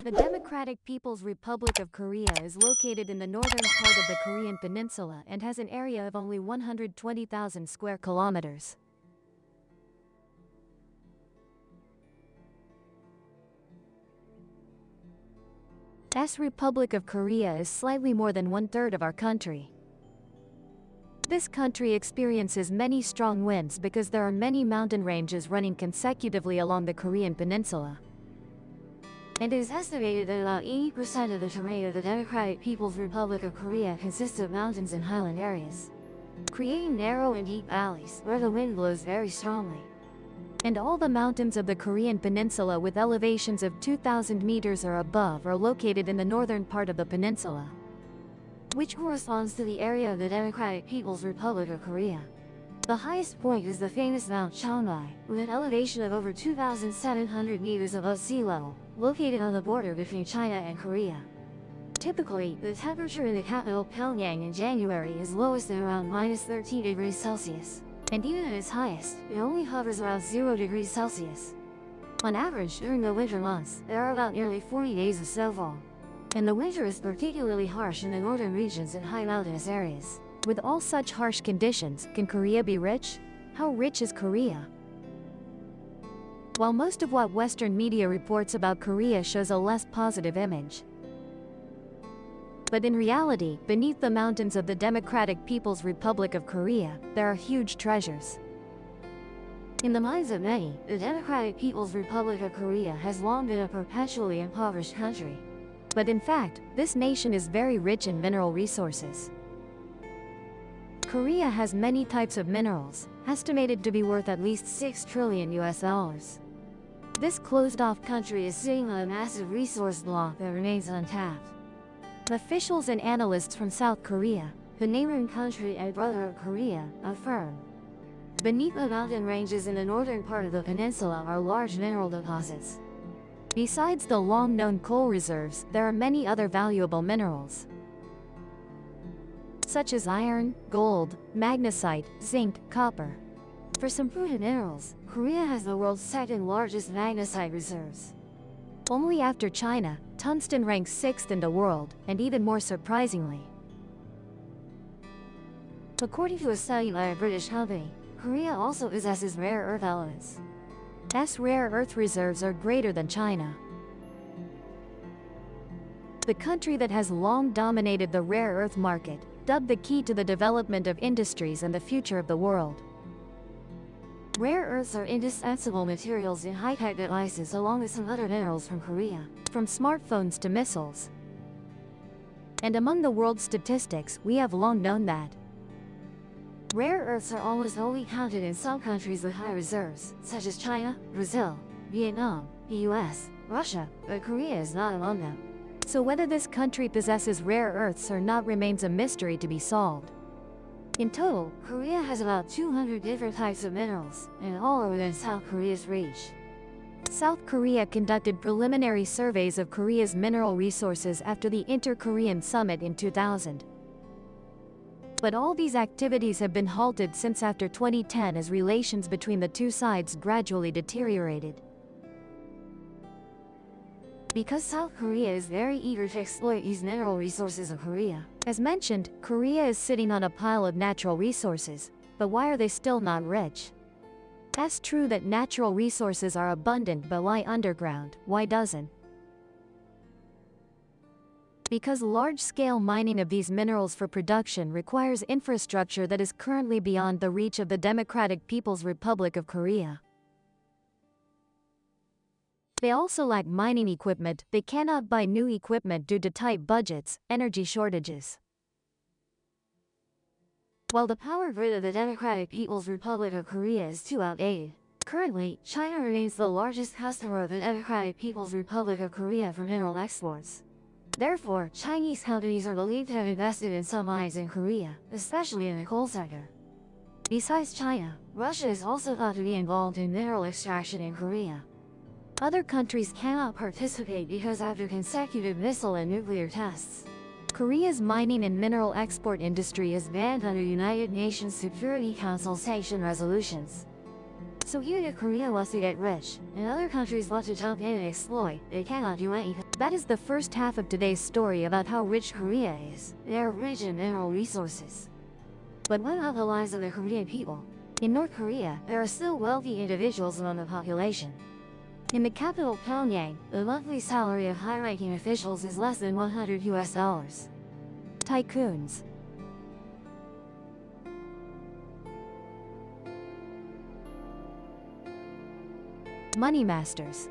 The Democratic People's Republic of Korea is located in the northern part of the Korean peninsula and has an area of only 120,000 square kilometers. The Republic of Korea is slightly more than one-third of our country. This country experiences many strong winds because there are many mountain ranges running consecutively along the Korean peninsula. And it is estimated that about 80% of the terrain of the Democratic People's Republic of Korea consists of mountains and highland areas, creating narrow and deep valleys where the wind blows very strongly. And all the mountains of the Korean peninsula with elevations of 2,000 meters or above are located in the northern part of the peninsula, which corresponds to the area of the Democratic People's Republic of Korea. The highest point is the famous Mount Cheonggai, with an elevation of over 2,700 meters above sea level, located on the border between China and Korea. Typically, the temperature in the capital Pyongyang in January is lowest at around -13 degrees Celsius, and even at its highest, it only hovers around 0 degrees Celsius. On average, during the winter months, there are about nearly 40 days of snowfall, and the winter is particularly harsh in the northern regions and high mountainous areas. With all such harsh conditions, can Korea be rich? How rich is Korea? While most of what Western media reports about Korea shows a less positive image, but in reality, beneath the mountains of the Democratic People's Republic of Korea, there are huge treasures. In the minds of many, the Democratic People's Republic of Korea has long been a perpetually impoverished country. But in fact, this nation is very rich in mineral resources. Korea has many types of minerals, estimated to be worth at least $6 trillion. This closed-off country is sitting on a massive resource block that remains untapped. Officials and analysts from South Korea, the neighboring country and brother of Korea, affirm beneath the mountain ranges in the northern part of the peninsula are large mineral deposits. Besides the long-known coal reserves, there are many other valuable minerals, such as iron, gold, magnesite, zinc, copper. For some proven minerals, Korea has the world's second largest magnesite reserves. Only after China, tungsten ranks 6th in the world, and even more surprisingly, according to a study by a British company, Korea also possesses rare earth elements. Rare earth reserves are greater than China. The country that has long dominated the rare earth market, dubbed the key to the development of industries and the future of the world. Rare earths are indispensable materials in high-tech devices along with some other minerals from Korea, from smartphones to missiles. And among the world's statistics, we have long known that rare earths are almost only counted in some countries with high reserves, such as China, Brazil, Vietnam, the US, Russia, but Korea is not among them. So whether this country possesses rare earths or not remains a mystery to be solved. In total, Korea has about 200 different types of minerals, and all are within South Korea's reach. South Korea conducted preliminary surveys of Korea's mineral resources after the Inter-Korean Summit in 2000. But all these activities have been halted since after 2010 as relations between the two sides gradually deteriorated. Because South Korea is very eager to exploit these mineral resources of Korea. As mentioned, Korea is sitting on a pile of natural resources, but why are they still not rich? That's true that natural resources are abundant but lie underground, why doesn't? Because large-scale mining of these minerals for production requires infrastructure that is currently beyond the reach of the Democratic People's Republic of Korea. They also lack mining equipment. They cannot buy new equipment due to tight budgets, energy shortages. While the power grid of the Democratic People's Republic of Korea is too outdated, currently, China remains the largest customer of the Democratic People's Republic of Korea for mineral exports. Therefore, Chinese companies are believed to have invested in some mines in Korea, especially in the coal sector. Besides China, Russia is also thought to be involved in mineral extraction in Korea. Other countries cannot participate because after consecutive missile and nuclear tests, Korea's mining and mineral export industry is banned under United Nations Security Council sanction resolutions. So here if Korea wants to get rich, and other countries want to jump in and exploit, they cannot do anything. That is the first half of today's story about how rich Korea is. They are rich in mineral resources. But what about the lives of the Korean people? In North Korea, there are still wealthy individuals among the population. In the capital Pyongyang, the monthly salary of high-ranking officials is less than $100. Tycoons. Money masters.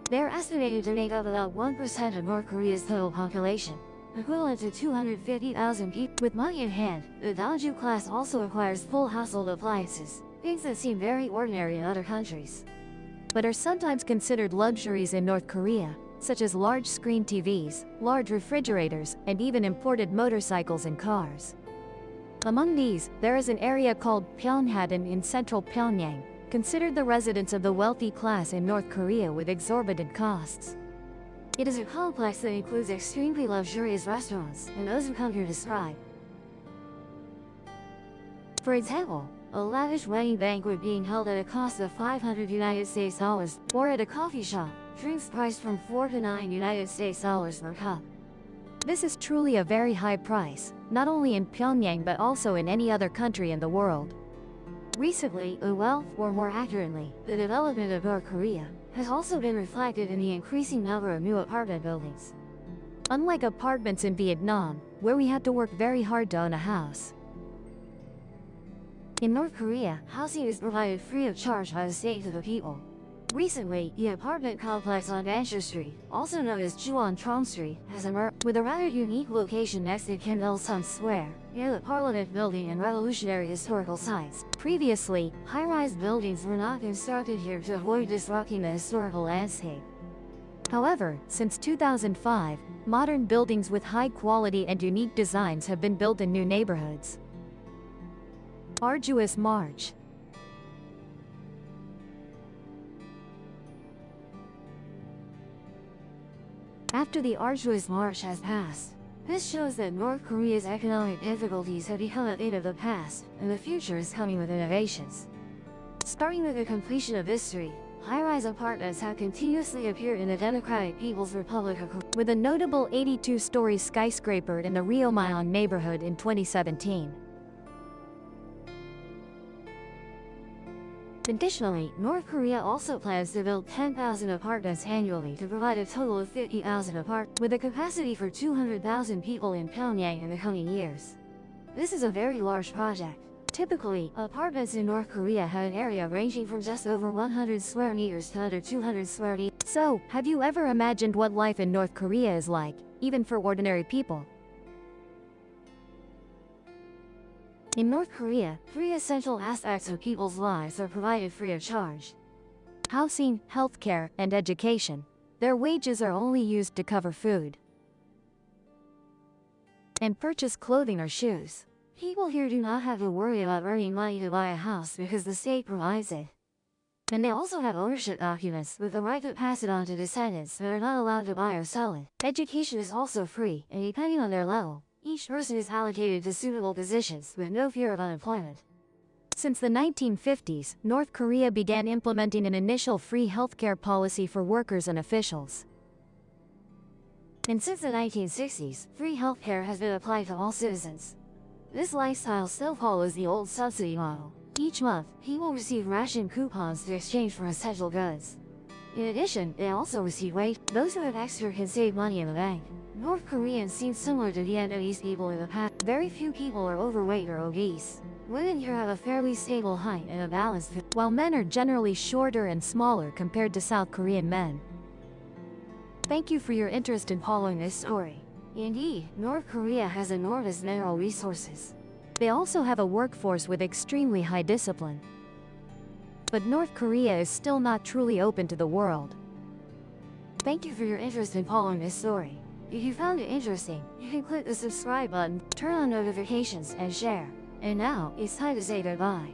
They are estimated to make up about 1% of North Korea's total population, equivalent to 250,000 people. With money in hand, the Daiju class also acquires full household appliances, things that seem very ordinary in other countries, but are sometimes considered luxuries in North Korea, such as large screen TVs, large refrigerators, and even imported motorcycles and cars. Among these, there is an area called Pyeonhadan in central Pyongyang, considered the residence of the wealthy class in North Korea with exorbitant costs. It is a complex that includes extremely luxurious restaurants, and those who come here describe. For example, a lavish wedding banquet being held at a cost of $500 or at a coffee shop, drinks priced from $4 to $9 per cup. This is truly a very high price, not only in Pyongyang but also in any other country in the world. Recently, the wealth, or more accurately, the development of North Korea, has also been reflected in the increasing number of new apartment buildings. Unlike apartments in Vietnam, where we had to work very hard to own a house, in North Korea, housing is provided free of charge by the state to the people. Recently, the apartment complex on Bancher Street, also known as Juan Trong Street, has emerged, with a rather unique location next to Kim Il-sung Square, near the Parliament Building and revolutionary historical sites. Previously, high-rise buildings were not constructed here to avoid disrupting the historical landscape. However, since 2005, modern buildings with high quality and unique designs have been built in new neighborhoods. Arduous march. After the arduous march has passed, this shows that North Korea's economic difficulties have become a thing of the past, and the future is coming with innovations. Starting with the completion of this street, high-rise apartments have continuously appeared in the Democratic People's Republic of Korea, with a notable 82-story skyscraper in the Ryomyeon neighborhood in 2017. Additionally, North Korea also plans to build 10,000 apartments annually to provide a total of 50,000 apartments, with a capacity for 200,000 people in Pyongyang in the coming years. This is a very large project. Typically, apartments in North Korea have an area ranging from just over 100 square meters to under 200 square meters. So, have you ever imagined what life in North Korea is like, even for ordinary people? In North Korea, 3 essential aspects of people's lives are provided free of charge: housing, healthcare, and education. Their wages are only used to cover food and purchase clothing or shoes. People here do not have to worry about earning money to buy a house because the state provides it. And they also have ownership documents with the right to pass it on to descendants but are not allowed to buy or sell it. Education is also free, and depending on their level, each person is allocated to suitable positions with no fear of unemployment. Since the 1950s, North Korea began implementing an initial free healthcare policy for workers and officials. And since the 1960s, free healthcare has been applied to all citizens. This lifestyle still follows the old subsidy model. Each month, people receive ration coupons to exchange for essential goods. In addition, they also receive wage. Those who have extra can save money in the bank. North Koreans seem similar to Vietnamese people in the past. Very few people are overweight or obese. Women here have a fairly stable height and a balanced fit, while men are generally shorter and smaller compared to South Korean men. Thank you for your interest in following this story. Indeed, North Korea has enormous mineral resources. They also have a workforce with extremely high discipline. But North Korea is still not truly open to the world. Thank you for your interest in following this story. If you found it interesting, you can click the subscribe button, turn on notifications, and share. And now, it's time to say goodbye.